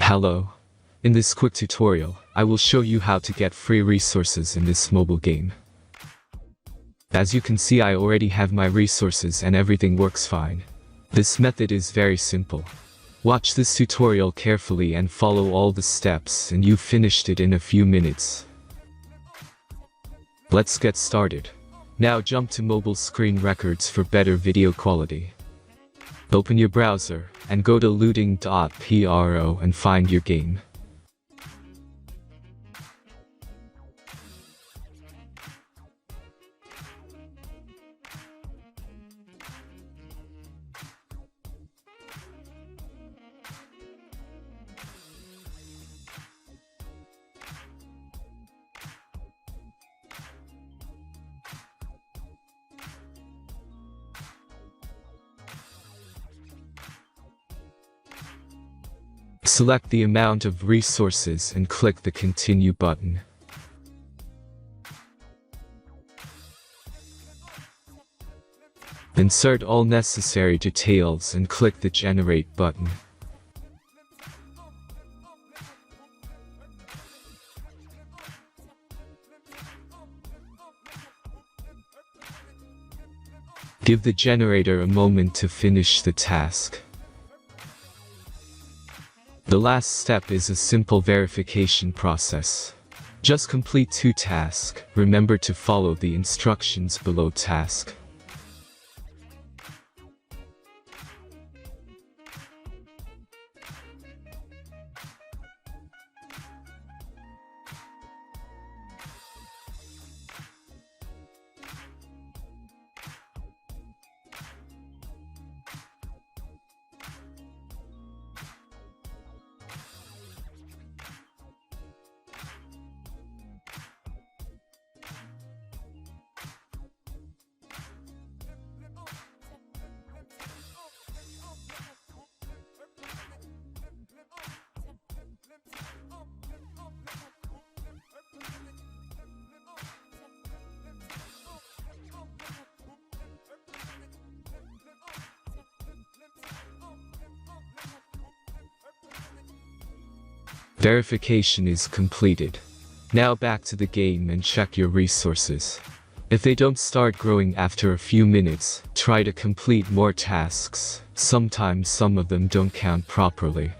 Hello. In this quick tutorial, I will show you how to get free resources in this mobile game. As you can see, I already have my resources and everything works fine. This method is very simple. Watch this tutorial carefully and follow all the steps and you've finished it in a few minutes. Let's get started. Now jump to mobile screen records for better video quality. Open your browser and go to looting.pro and find your game. Select the amount of resources and click the Continue button. Insert all necessary details and click the Generate button. Give the generator a moment to finish the task. The last step is a simple verification process. Just complete 2 tasks. Remember to follow the instructions below task. Verification is completed. Now back to the game and check your resources. If they don't start growing after a few minutes, try to complete more tasks. Sometimes some of them don't count properly.